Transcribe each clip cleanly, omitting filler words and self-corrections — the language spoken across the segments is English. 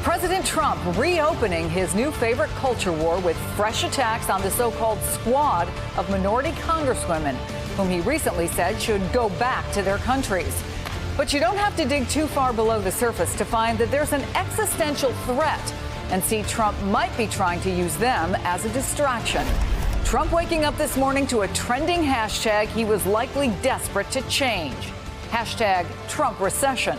President Trump reopening his new favorite culture war with fresh attacks on the so-called squad of minority congresswomen, whom he recently said should go back to their countries. But you don't have to dig too far below the surface to find that there's an existential threat, and see Trump might be trying to use them as a distraction. Trump waking up this morning to a trending hashtag he was likely desperate to change. Hashtag Trump Recession.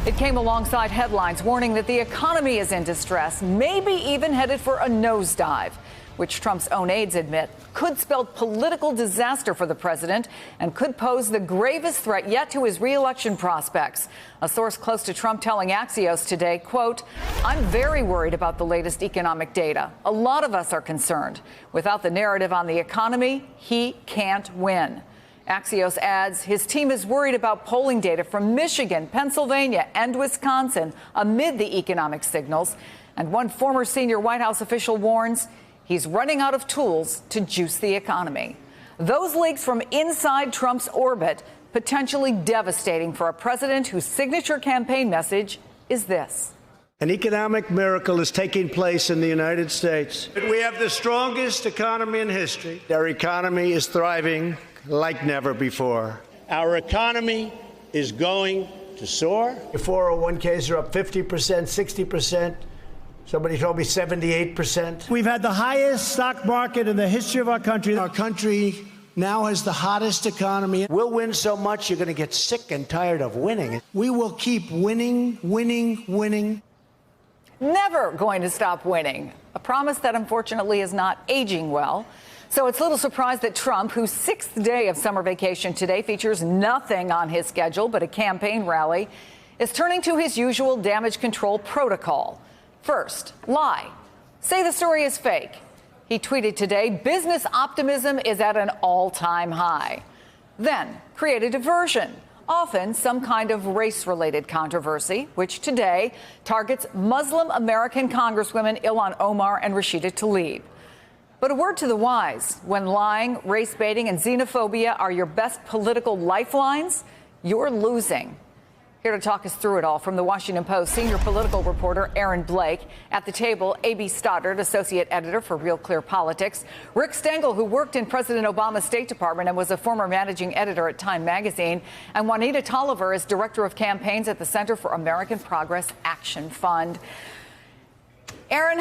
It came alongside headlines warning that the economy is in distress, maybe even headed for a nosedive, which Trump's own aides admit could spell political disaster for the president and could pose the gravest threat yet to his re-election prospects. A source close to Trump telling Axios today, quote, "I'm very worried about the latest economic data. A lot of us are concerned. Without the narrative on the economy, he can't win." Axios adds his team is worried about polling data from Michigan, Pennsylvania, and Wisconsin amid the economic signals. And one former senior White House official warns he's running out of tools to juice the economy. Those leaks from inside Trump's orbit potentially devastating for a president whose signature campaign message is this. An economic miracle is taking place in the United States. We have the strongest economy in history. Our economy is thriving like never before. Our economy is going to soar. Your 401ks are up 50%, 60%. Somebody told me 78%. We've had the highest stock market in the history of our country. Our country now has the hottest economy. We'll win so much you're going to get sick and tired of winning. We will keep winning, winning, winning. Never going to stop winning. A promise that unfortunately is not aging well. So it's little surprise that Trump, whose sixth day of summer vacation today features nothing on his schedule but a campaign rally, is turning to his usual damage control protocol. First, lie. Say the story is fake. He tweeted today, business optimism is at an all-time high. Then, create a diversion, often some kind of race-related controversy, which today targets Muslim American Congresswomen Ilhan Omar and Rashida Tlaib. But a word to the wise, when lying, race baiting, and xenophobia are your best political lifelines, you're losing. Here to talk us through it all from the Washington Post, senior political reporter Aaron Blake. At the table, A.B. Stoddard, associate editor for Real Clear Politics. Rick Stengel, who worked in President Obama's State Department and was a former managing editor at Time magazine. And Juanita Tolliver is director of campaigns at the Center for American Progress Action Fund. Aaron,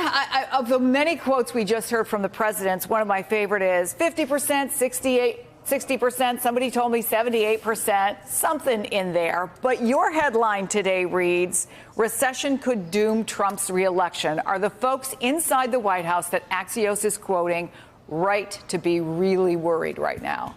of the many quotes we just heard from the presidents, one of my favorite is 50%, 60%, somebody told me 78%, something in there. But your headline today reads, recession could doom Trump's reelection. Are the folks inside the White House that Axios is quoting right to be really worried right now?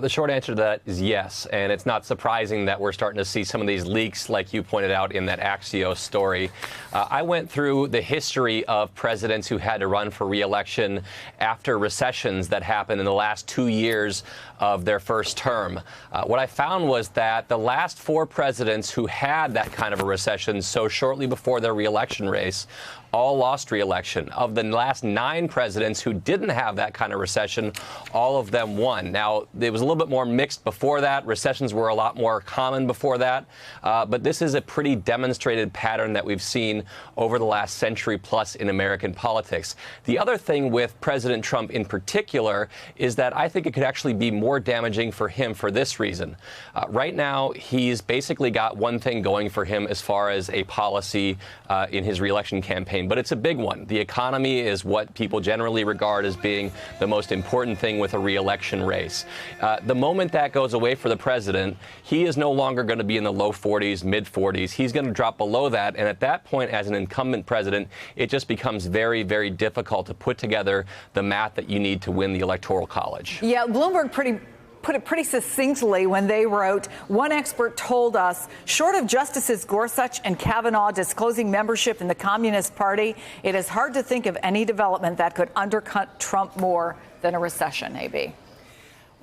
The short answer to that is yes, and it's not surprising that we're starting to see some of these leaks, like you pointed out in that Axios story. I went through the history of presidents who had to run for re-election after recessions that happened in the last 2 years of their first term. What I found was that the last 4 presidents who had that kind of a recession so shortly before their re-election race all lost re-election. Of the last 9 presidents who didn't have that kind of recession, all of them won. Now, it was a little bit more mixed before that. Recessions were a lot more common before that. But this is a pretty demonstrated pattern that we've seen over the last century plus in American politics. The other thing with President Trump in particular is that I think it could actually be more damaging for him for this reason. Right now, he's basically got one thing going for him as far as a policy in his re-election campaign, but it's a big one. The economy is what people generally regard as being the most important thing with a re-election race. The moment that goes away for the president, he is no longer going to be in the low 40s, mid 40s. He's going to drop below that. And at that point, as an incumbent president, it just becomes very, very difficult to put together the math that you need to win the Electoral College. Yeah, Bloomberg put it pretty succinctly when they wrote, one expert told us, short of Justices Gorsuch and Kavanaugh disclosing membership in the Communist Party, it is hard to think of any development that could undercut Trump more than a recession, AB.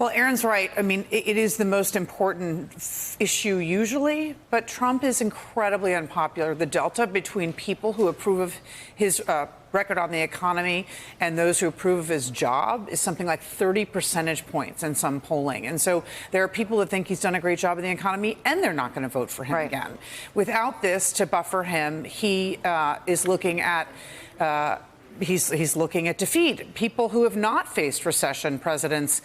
Well, Aaron's right. I mean, it is the most important issue usually, but Trump is incredibly unpopular. The delta between people who approve of his record on the economy and those who approve of his job is something like 30 percentage points in some polling. And so there are people that think he's done a great job in the economy, and they're not going to vote for him again. Without this to buffer him, he is looking at he's looking at defeat. People who have not faced recession, presidents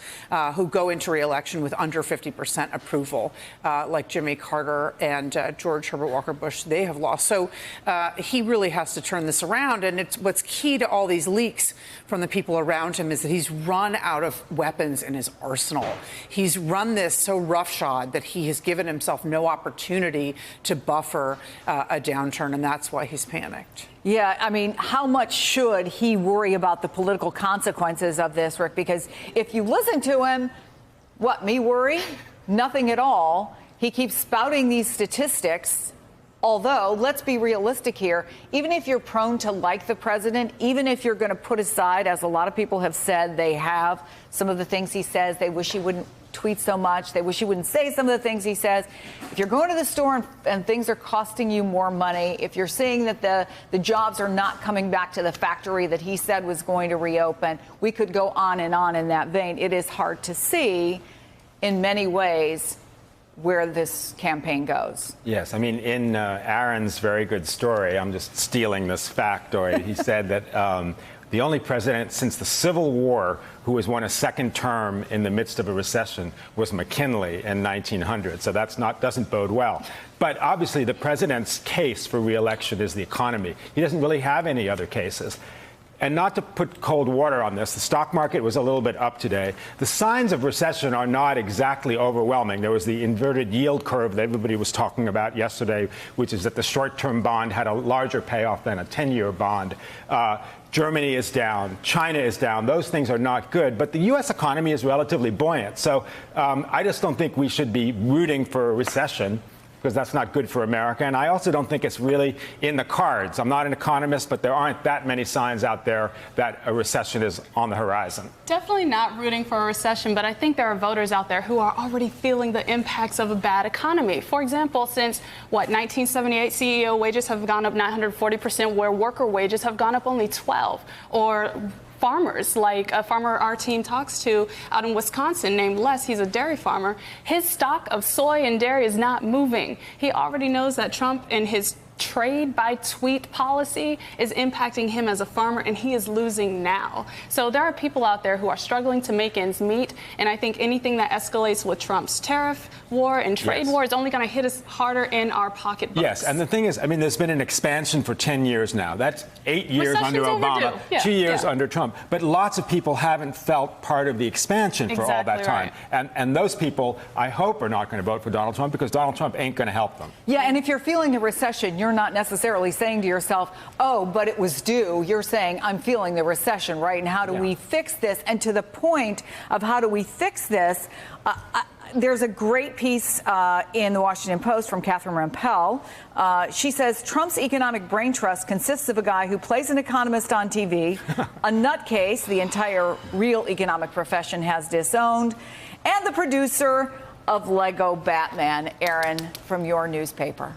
who go into re-election with under 50% approval, like Jimmy Carter and George Herbert Walker Bush, they have lost. So he really has to turn this around. And it's what's key to all these leaks from the people around him is that he's run out of weapons in his arsenal. He's run this so roughshod that he has given himself no opportunity to buffer a downturn, and that's why he's panicked. Yeah, I mean, how much should he worry about the political consequences of this, Rick? Because if you listen to him, me worry? Nothing at all. He keeps spouting these statistics. Although, let's be realistic here, even if you're prone to like the president, even if you're going to put aside, as a lot of people have said they have, some of the things he says, they wish he wouldn't tweet so much, they wish he wouldn't say some of the things he says. If you're going to the store and things are costing you more money, if you're seeing that the jobs are not coming back to the factory that he said was going to reopen, we could go on in that vein. It is hard to see in many ways where this campaign goes. Yes, I mean, in Aaron's very good story, I'm just stealing this factoid, he said that the only president since the Civil War who has won a second term in the midst of a recession was McKinley in 1900. So doesn't bode well. But obviously the president's case for re-election is the economy. He doesn't really have any other cases. And not to put cold water on this, the stock market was a little bit up today. The signs of recession are not exactly overwhelming. There was the inverted yield curve that everybody was talking about yesterday, which is that the short-term bond had a larger payoff than a 10-year bond. Germany is down. China is down. Those things are not good. But the U.S. economy is relatively buoyant. So I just don't think we should be rooting for a recession, because that's not good for America. And I also don't think it's really in the cards. I'm not an economist, but there aren't that many signs out there that a recession is on the horizon. Definitely not rooting for a recession, but I think there are voters out there who are already feeling the impacts of a bad economy. For example, since, 1978, CEO wages have gone up 940%, where worker wages have gone up only 12%. Or farmers, like a farmer our team talks to out in Wisconsin named Les. He's a dairy farmer. His stock of soy and dairy is not moving. He already knows that Trump and his trade by tweet policy is impacting him as a farmer, and he is losing now. So there are people out there who are struggling to make ends meet, and I think anything that escalates with Trump's tariff war and trade war is only going to hit us harder in our pocketbooks. Yes, and the thing is, I mean, there's been an expansion for 10 years now. That's 8 years under Obama, 2 years under Trump. But lots of people haven't felt part of the expansion for all that time. Right. And those people, I hope, are not going to vote for Donald Trump, because Donald Trump ain't going to help them. Yeah, and if you're feeling the recession, you're not necessarily saying to yourself, oh, but it was due. You're saying, I'm feeling the recession, right? And how do we fix this? And to the point of how do we fix this, there's a great piece in the Washington Post from Catherine Rampell. She says Trump's economic brain trust consists of a guy who plays an economist on TV, a nutcase the entire real economic profession has disowned, and the producer of Lego Batman. Aaron, from your newspaper.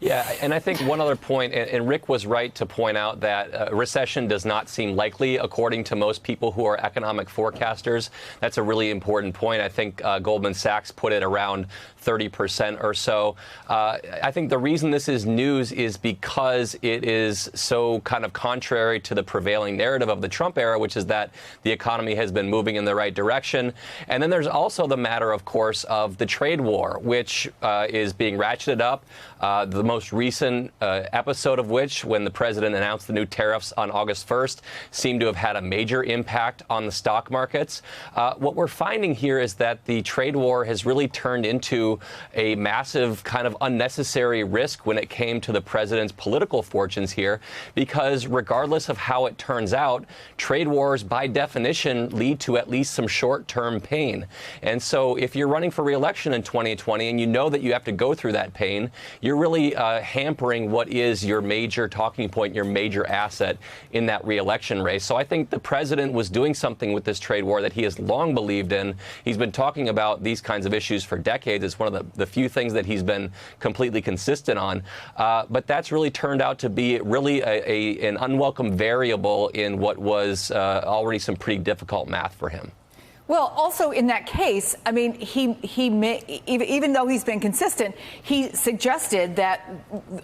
Yeah, and I think one other point, and Rick was right to point out that a recession does not seem likely, according to most people who are economic forecasters. That's a really important point. I think Goldman Sachs put it around 30% or so. I think the reason this is news is because it is so kind of contrary to the prevailing narrative of the Trump era, which is that the economy has been moving in the right direction. And then there's also the matter, of course, of the trade war, which is being ratcheted up. The most recent episode of which, when the president announced the new tariffs on August 1st, seemed to have had a major impact on the stock markets. What we're finding here is that the trade war has really turned into a massive kind of unnecessary risk when it came to the president's political fortunes here, because regardless of how it turns out, trade wars by definition lead to at least some short-term pain. And so if you're running for re-election in 2020 and you know that you have to go through that pain, you're you're really hampering what is your major talking point, your major asset in that re-election race. So I think the president was doing something with this trade war that he has long believed in. He's been talking about these kinds of issues for decades. It's one of the few things that he's been completely consistent on. But that's really turned out to be really an unwelcome variable in what was already some pretty difficult math for him. Well, also in that case, I mean, even though he's been consistent, he suggested that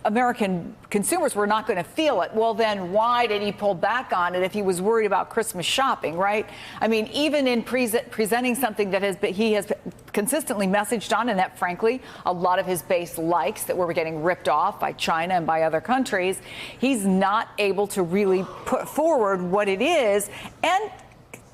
American consumers were not going to feel it. Well, then why did he pull back on it if he was worried about Christmas shopping, right? I mean, even in presenting something that he has consistently messaged on, and that, frankly, a lot of his base likes, that we're getting ripped off by China and by other countries, he's not able to really put forward what it is. And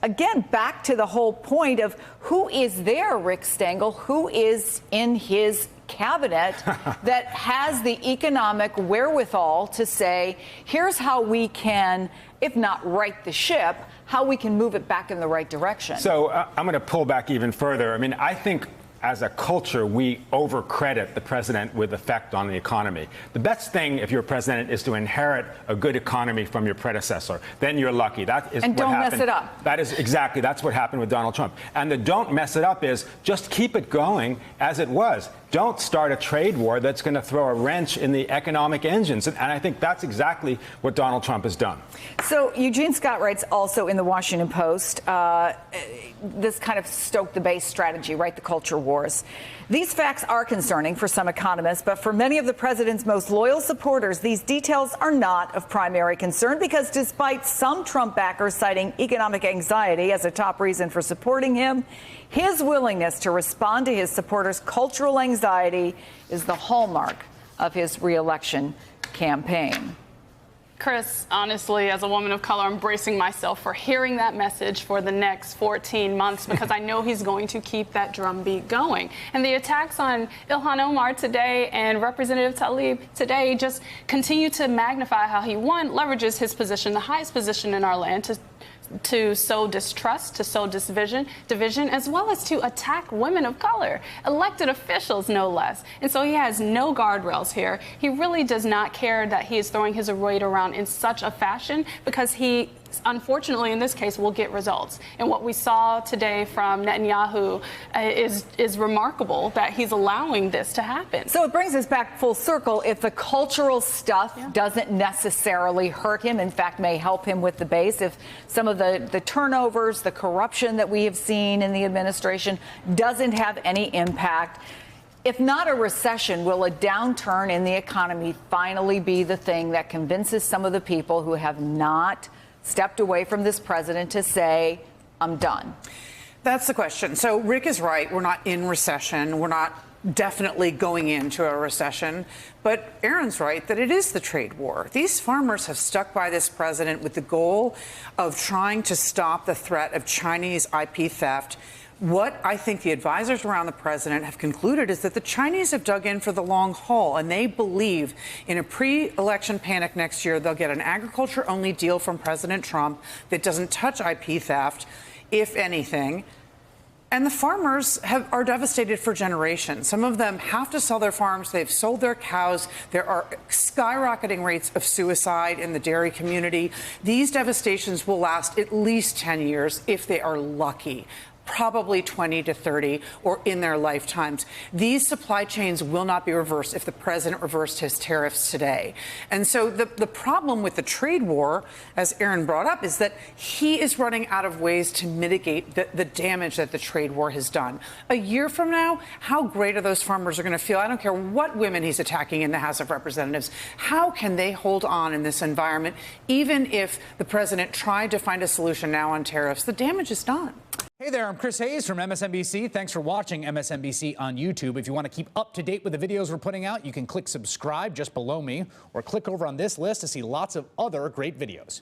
again, back to the whole point of who is there, Rick Stengel, who is in his cabinet that has the economic wherewithal to say, here's how we can, if not right the ship, how we can move it back in the right direction. So I'm going to pull back even further. I mean, I think as a culture, we overcredit the president with effect on the economy. The best thing, if you're president, is to inherit a good economy from your predecessor. Then you're lucky. That is and what happened. Don't mess it up. That is exactly, that's what happened with Donald Trump. And the don't mess it up is just keep it going as it was. Don't start a trade war that's going to throw a wrench in the economic engines. And I think that's exactly what Donald Trump has done. So Eugene Scott writes also in the Washington Post, this kind of stoke the base strategy, right? The culture wars. These facts are concerning for some economists, but for many of the president's most loyal supporters, these details are not of primary concern because despite some Trump backers citing economic anxiety as a top reason for supporting him, his willingness to respond to his supporters' cultural anxiety is the hallmark of his re-election campaign. Chris, honestly, as a woman of color, I'm bracing myself for hearing that message for the next 14 months because I know he's going to keep that drumbeat going. And the attacks on Ilhan Omar today and Representative Tlaib today just continue to magnify how he, one, leverages his position, the highest position in our land, to sow distrust, to sow division, as well as to attack women of color, elected officials, no less. And so he has no guardrails here. He really does not care that he is throwing his weight around in such a fashion because he, unfortunately, in this case, will get results. And what we saw today from Netanyahu is remarkable that he's allowing this to happen. So it brings us back full circle. If the cultural stuff doesn't necessarily hurt him, in fact, may help him with the base, if some of the turnovers, the corruption that we have seen in the administration doesn't have any impact, if not a recession, will a downturn in the economy finally be the thing that convinces some of the people who have not stepped away from this president to say, I'm done? That's the question. So Rick is right. We're not in recession. We're not definitely going into a recession. But Aaron's right that it is the trade war. These farmers have stuck by this president with the goal of trying to stop the threat of Chinese IP theft. What I think the advisors around the president have concluded is that the Chinese have dug in for the long haul, and they believe in a pre-election panic next year, they'll get an agriculture-only deal from President Trump that doesn't touch IP theft, if anything. And the farmers are devastated for generations. Some of them have to sell their farms. They've sold their cows. There are skyrocketing rates of suicide in the dairy community. These devastations will last at least 10 years if they are lucky. Probably 20 to 30 or in their lifetimes. These supply chains will not be reversed if the president reversed his tariffs today. And so the problem with the trade war, as Aaron brought up, is that he is running out of ways to mitigate the damage that the trade war has done. A year from now, how great are those farmers are going to feel? I don't care what women he's attacking in the House of Representatives. How can they hold on in this environment, even if the president tried to find a solution now on tariffs? The damage is done. Hey there, I'm Chris Hayes from MSNBC. Thanks for watching MSNBC on YouTube. If you want to keep up to date with the videos we're putting out, you can click subscribe just below me or click over on this list to see lots of other great videos.